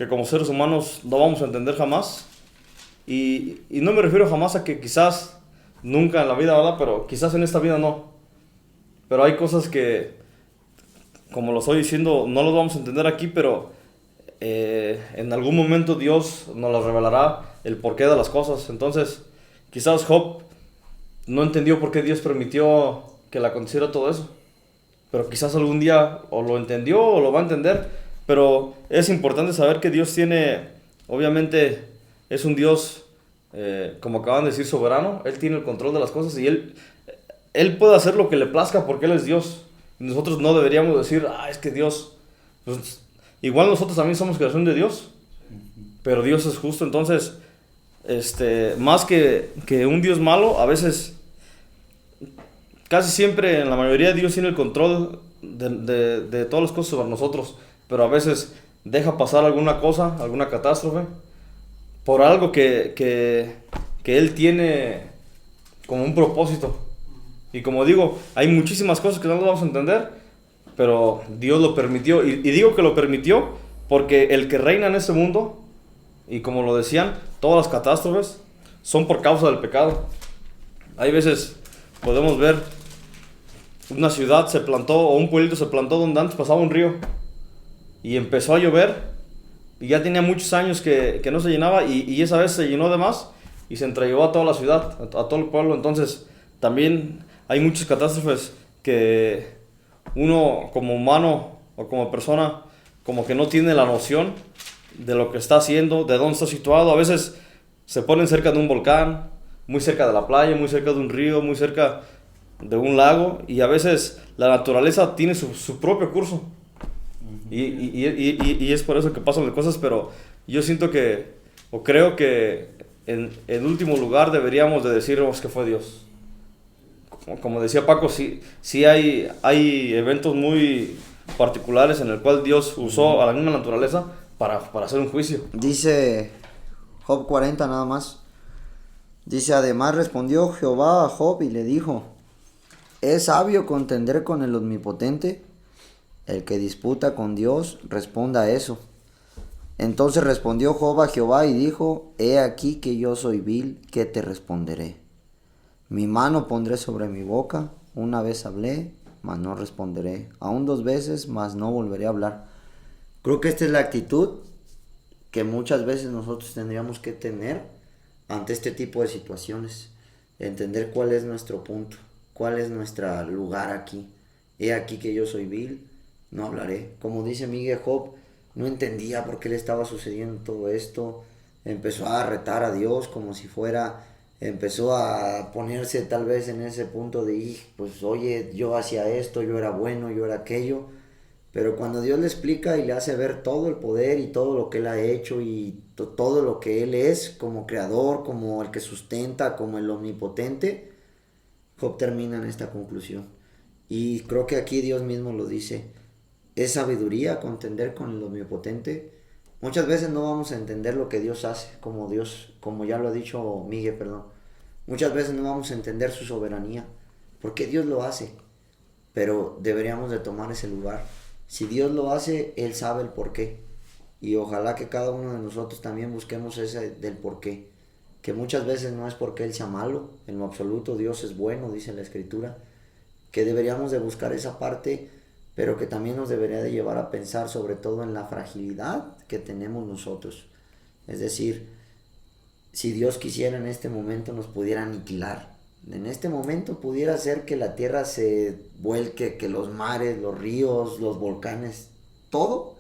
como seres humanos no vamos a entender jamás. Y no me refiero jamás a que quizás nunca en la vida, ¿verdad? Pero quizás en esta vida no. Pero hay cosas que, como lo estoy diciendo, no las vamos a entender aquí, pero en algún momento Dios nos las revelará el porqué de las cosas. Entonces, quizás Job no entendió por qué Dios permitió que le aconteciera todo eso. Pero quizás algún día o lo entendió o lo va a entender. Pero es importante saber que Dios tiene, obviamente, es un Dios, como acaban de decir, soberano. Él tiene el control de las cosas y Él puede hacer lo que le plazca porque Él es Dios. Nosotros no deberíamos decir, es que Dios... Pues, igual nosotros también somos creación de Dios, pero Dios es justo. Entonces, más que un Dios malo, a veces, casi siempre, en la mayoría, Dios tiene el control de todas las cosas sobre nosotros, pero a veces deja pasar alguna cosa, alguna catástrofe, por algo que Él tiene como un propósito. Y como digo, hay muchísimas cosas que no vamos a entender, pero Dios lo permitió. Y digo que lo permitió porque el que reina en este mundo, y como lo decían, todas las catástrofes son por causa del pecado. Hay veces podemos ver una ciudad se plantó, o un pueblito se plantó donde antes pasaba un río, y empezó a llover, y ya tenía muchos años que no se llenaba, y esa vez se llenó de más, y se entrellevó a toda la ciudad, a todo el pueblo. Entonces, también hay muchas catástrofes que uno como humano o como persona como que no tiene la noción de lo que está haciendo, de dónde está situado. A veces se ponen cerca de un volcán, muy cerca de la playa, muy cerca de un río, muy cerca de un lago, y a veces la naturaleza tiene su propio curso. Y es por eso que pasan las cosas, pero yo siento que, o creo que en último lugar deberíamos de decirnos que fue Dios. Como decía Paco, sí hay eventos muy particulares en el cual Dios usó a la misma naturaleza para hacer un juicio. Dice Job 40 nada más. Dice, además respondió Jehová a Job y le dijo, ¿es sabio contender con el Omnipotente? El que disputa con Dios, responda a eso. Entonces respondió Job a Jehová y dijo, he aquí que yo soy vil, ¿qué te responderé? Mi mano pondré sobre mi boca, una vez hablé, mas no responderé, aún 2 veces, mas no volveré a hablar. Creo que esta es la actitud que muchas veces nosotros tendríamos que tener ante este tipo de situaciones. Entender cuál es nuestro punto, cuál es nuestro lugar aquí. He aquí que yo soy vil, no hablaré. Como dice Miguel, Job no entendía por qué le estaba sucediendo todo esto. Empezó a retar a Dios como si fuera... Empezó a ponerse tal vez en ese punto de, pues oye, yo hacía esto, yo era bueno, yo era aquello. Pero cuando Dios le explica y le hace ver todo el poder y todo lo que Él ha hecho y todo lo que Él es como creador, como el que sustenta, como el omnipotente, Job termina en esta conclusión. Y creo que aquí Dios mismo lo dice. Es sabiduría contender con el omnipotente. Muchas veces no vamos a entender lo que Dios hace, como ya lo ha dicho Miguel, perdón. Muchas veces no vamos a entender su soberanía, porque Dios lo hace, pero deberíamos de tomar ese lugar. Si Dios lo hace, Él sabe el porqué, y ojalá que cada uno de nosotros también busquemos ese del porqué, que muchas veces no es porque Él sea malo, en lo absoluto Dios es bueno, dice la Escritura, que deberíamos de buscar esa parte, pero que también nos debería de llevar a pensar sobre todo en la fragilidad que tenemos nosotros. Es decir, si Dios quisiera en este momento nos pudiera aniquilar. En este momento pudiera ser que la tierra se vuelque, que los mares, los ríos, los volcanes, todo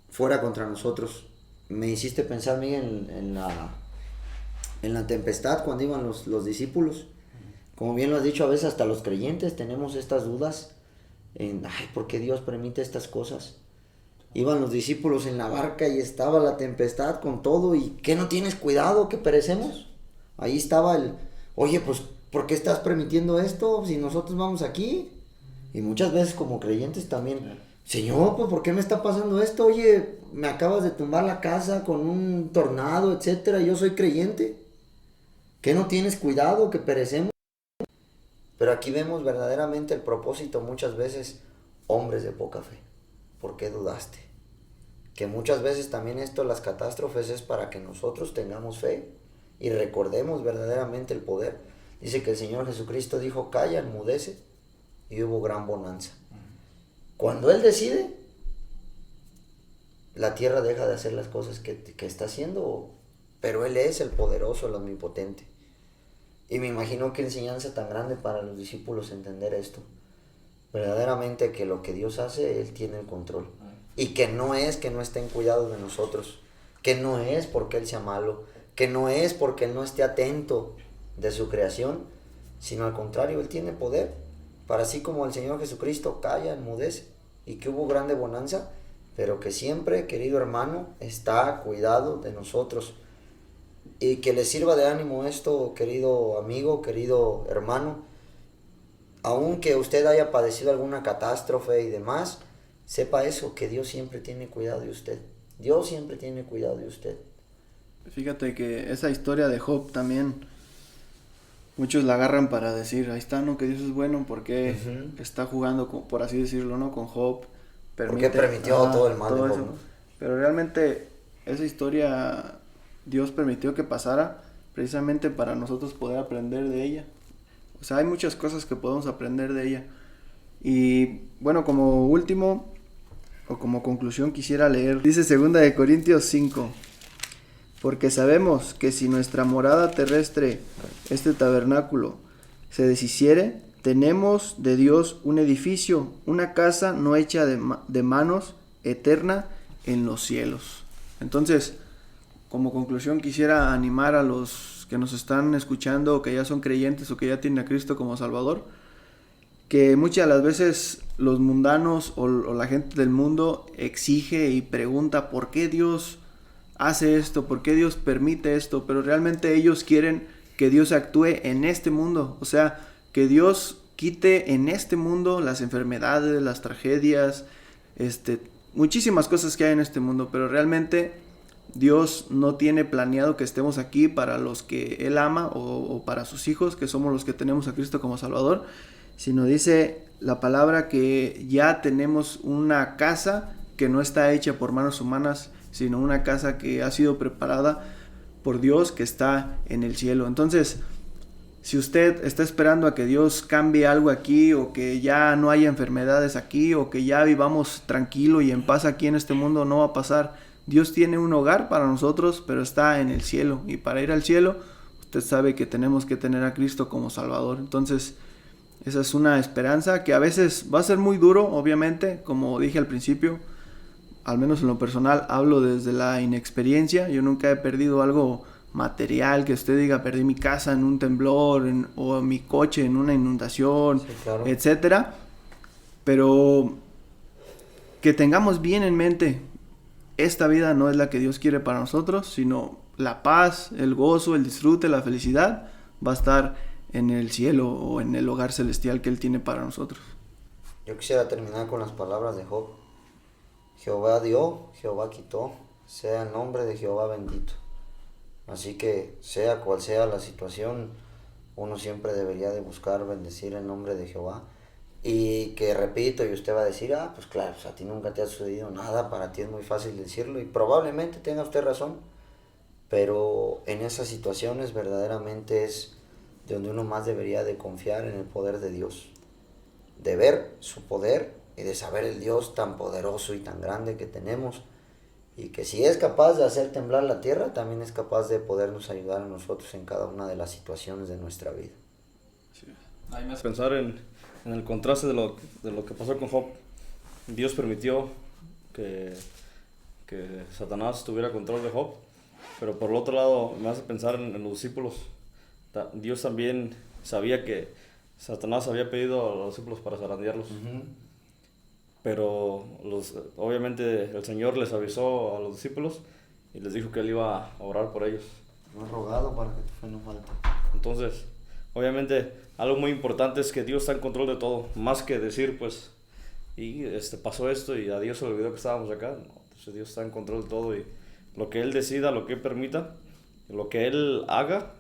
fuera contra nosotros. Me hiciste pensar, Miguel, en la tempestad cuando iban los discípulos. Como bien lo has dicho, a veces hasta los creyentes tenemos estas dudas. ¿Por qué Dios permite estas cosas? Iban los discípulos en la barca y estaba la tempestad con todo, y ¿qué no tienes cuidado que perecemos? Ahí estaba oye, pues ¿por qué estás permitiendo esto si nosotros vamos aquí? Y muchas veces como creyentes también, Señor, pues ¿por qué me está pasando esto? Oye, me acabas de tumbar la casa con un tornado, etcétera, yo soy creyente. ¿Qué no tienes cuidado que perecemos? Pero aquí vemos verdaderamente el propósito muchas veces, hombres de poca fe. ¿Por qué dudaste? Que muchas veces también las catástrofes es para que nosotros tengamos fe y recordemos verdaderamente el poder. Dice que el Señor Jesucristo dijo, calla, enmudece, y hubo gran bonanza. Cuando Él decide, la tierra deja de hacer las cosas que está haciendo, pero Él es el poderoso, el omnipotente. Y me imagino qué enseñanza tan grande para los discípulos entender esto. Verdaderamente que lo que Dios hace, Él tiene el control. Y que no es que no esté en cuidado de nosotros. Que no es porque Él sea malo. Que no es porque Él no esté atento de su creación. Sino al contrario, Él tiene poder. Para así como el Señor Jesucristo calla, enmudece. Y que hubo grande bonanza. Pero que siempre, querido hermano, está a cuidado de nosotros. Y que le sirva de ánimo esto, querido amigo, querido hermano. Aunque usted haya padecido alguna catástrofe y demás, sepa eso, que Dios siempre tiene cuidado de usted. Dios siempre tiene cuidado de usted. Fíjate que esa historia de Job también, muchos la agarran para decir, ahí está, ¿no? Que Dios es bueno, porque está jugando, por así decirlo, ¿no? Con Job. Porque permitió todo el mal todo de Job, ¿no? Pero realmente esa historia Dios permitió que pasara precisamente para nosotros poder aprender de ella. O sea, hay muchas cosas que podemos aprender de ella. Y bueno, como último, o como conclusión, quisiera leer, dice 2 Corintios 5, porque sabemos que si nuestra morada terrestre, este tabernáculo, se deshiciere, tenemos de Dios un edificio, una casa no hecha de manos, eterna en los cielos. Entonces, como conclusión, quisiera animar a los que nos están escuchando, o que ya son creyentes, o que ya tienen a Cristo como Salvador, que muchas de las veces los mundanos o la gente del mundo exige y pregunta por qué Dios hace esto, por qué Dios permite esto, pero realmente ellos quieren que Dios actúe en este mundo, o sea, que Dios quite en este mundo las enfermedades, las tragedias, muchísimas cosas que hay en este mundo, pero realmente Dios no tiene planeado que estemos aquí para los que Él ama o para sus hijos, que somos los que tenemos a Cristo como Salvador, sino dice la palabra que ya tenemos una casa que no está hecha por manos humanas, sino una casa que ha sido preparada por Dios que está en el cielo. Entonces, si usted está esperando a que Dios cambie algo aquí, o que ya no haya enfermedades aquí, o que ya vivamos tranquilo y en paz aquí en este mundo, no va a pasar. Dios tiene un hogar para nosotros, pero está en el cielo, y para ir al cielo, usted sabe que tenemos que tener a Cristo como Salvador. Entonces, esa es una esperanza que a veces va a ser muy duro, obviamente, como dije al principio. Al menos en lo personal hablo desde la inexperiencia. Yo nunca he perdido algo material que usted diga perdí mi casa en un temblor o mi coche en una inundación, sí, claro, etcétera. Pero que tengamos bien en mente, esta vida no es la que Dios quiere para nosotros, sino la paz, el gozo, el disfrute, la felicidad va a estar en el cielo o en el hogar celestial que Él tiene para nosotros. Yo quisiera terminar con las palabras de Job. Jehová dio, Jehová quitó, sea el nombre de Jehová bendito. Así que sea cual sea la situación, uno siempre debería de buscar bendecir el nombre de Jehová. Y que repito, y usted va a decir, pues claro, pues a ti nunca te ha sucedido nada, para ti es muy fácil decirlo, y probablemente tenga usted razón, pero en esas situaciones verdaderamente es de donde uno más debería de confiar en el poder de Dios, de ver su poder y de saber el Dios tan poderoso y tan grande que tenemos, y que si es capaz de hacer temblar la tierra, también es capaz de podernos ayudar a nosotros en cada una de las situaciones de nuestra vida. Sí. Ahí me hace pensar en el contraste de lo que pasó con Job. Dios permitió que Satanás tuviera control de Job, pero por el otro lado me hace pensar en los discípulos. Dios también sabía que Satanás había pedido a los discípulos para zarandearlos. Uh-huh. Pero obviamente el Señor les avisó a los discípulos y les dijo que Él iba a orar por ellos. No he rogado para que tu fe no falte. Entonces, obviamente, algo muy importante es que Dios está en control de todo. Más que decir, pues, y pasó esto y a Dios se le olvidó que estábamos acá. No, entonces Dios está en control de todo, y lo que Él decida, lo que Él permita, lo que Él haga,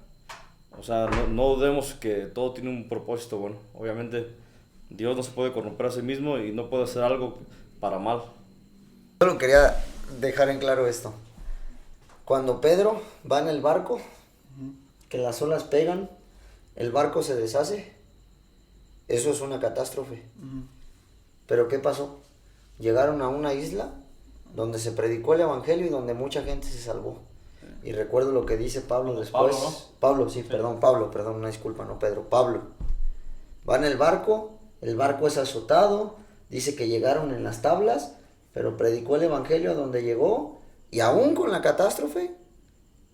o sea, no dudemos que todo tiene un propósito bueno. Obviamente, Dios no se puede corromper a sí mismo y no puede hacer algo para mal. Solo quería dejar en claro esto. Cuando Pedro va en el barco, que las olas pegan, el barco se deshace, eso es una catástrofe. Pero ¿qué pasó? Llegaron a una isla donde se predicó el evangelio y donde mucha gente se salvó. Y recuerdo lo que dice Pablo después. Pablo, sí. Pablo, una disculpa, no Pedro, Pablo. Va en el barco es azotado, dice que llegaron en las tablas, pero predicó el evangelio a donde llegó, y aún con la catástrofe,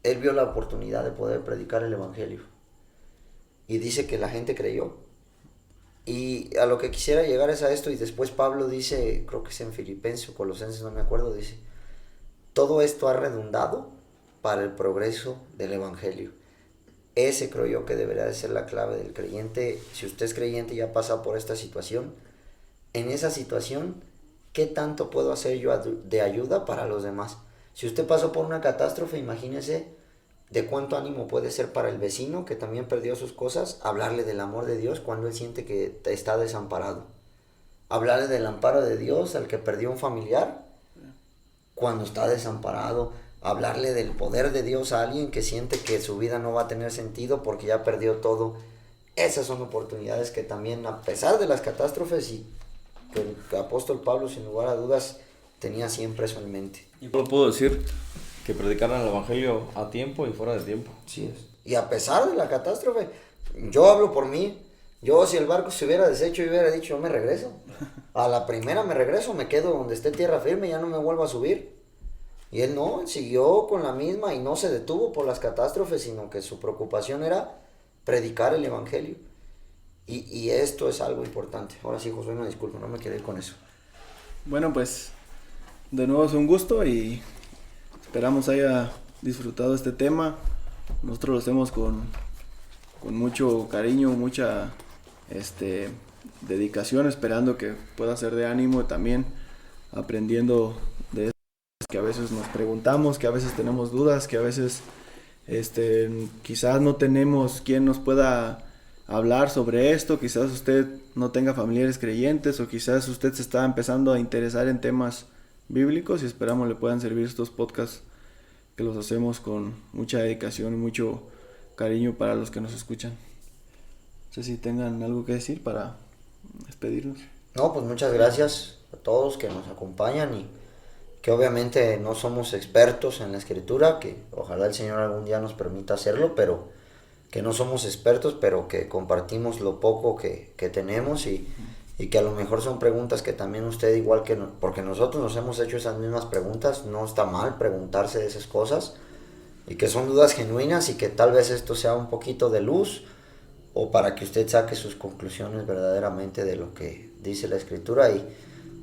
él vio la oportunidad de poder predicar el evangelio. Y dice que la gente creyó. Y a lo que quisiera llegar es a esto, y después Pablo dice, creo que es en Filipenses o Colosenses, no me acuerdo, dice, todo esto ha redundado para el progreso del evangelio. Ese creo yo que debería de ser la clave del creyente. Si usted es creyente y ya ha pasado por esta situación, en esa situación, ¿qué tanto puedo hacer yo de ayuda para los demás? Si usted pasó por una catástrofe, imagínese de cuánto ánimo puede ser para el vecino que también perdió sus cosas, hablarle del amor de Dios cuando él siente que está desamparado. Hablarle del amparo de Dios al que perdió un familiar cuando está desamparado. Hablarle del poder de Dios a alguien que siente que su vida no va a tener sentido porque ya perdió todo. Esas son oportunidades que también, a pesar de las catástrofes, y que el apóstol Pablo sin lugar a dudas tenía siempre eso en mente. Y puedo decir que predicaran el evangelio a tiempo y fuera de tiempo. Sí es. Y a pesar de la catástrofe, yo hablo por mí. Yo, si el barco se hubiera deshecho, yo hubiera dicho, yo me regreso. A la primera me regreso, me quedo donde esté tierra firme, ya no me vuelvo a subir. Y él no, siguió con la misma y no se detuvo por las catástrofes, sino que su preocupación era predicar el evangelio. Y esto es algo importante. Ahora sí, Josué, me disculpo, no me quedé con eso. Bueno, pues de nuevo es un gusto y esperamos haya disfrutado este tema. Nosotros lo hacemos con mucho cariño, mucha dedicación, esperando que pueda ser de ánimo, también aprendiendo de eso que a veces nos preguntamos, que a veces tenemos dudas, que a veces quizás no tenemos quien nos pueda hablar sobre esto. Quizás usted no tenga familiares creyentes, o quizás usted se está empezando a interesar en temas bíblicos, y esperamos le puedan servir estos podcasts que los hacemos con mucha dedicación y mucho cariño para los que nos escuchan. No sé si tengan algo que decir para despedirnos. No, pues muchas gracias a todos que nos acompañan, y que obviamente no somos expertos en la escritura, que ojalá el Señor algún día nos permita hacerlo, pero que no somos expertos, pero que compartimos lo poco que tenemos, y que a lo mejor son preguntas que también usted, igual que porque nosotros nos hemos hecho esas mismas preguntas, no está mal preguntarse esas cosas, y que son dudas genuinas, y que tal vez esto sea un poquito de luz, o para que usted saque sus conclusiones verdaderamente de lo que dice la Escritura. Y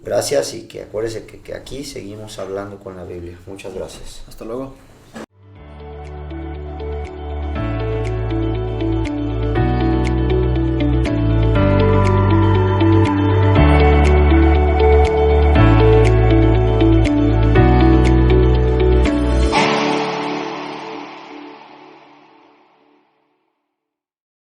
gracias, y que acuérdese que aquí seguimos hablando con la Biblia. Muchas gracias. Hasta luego.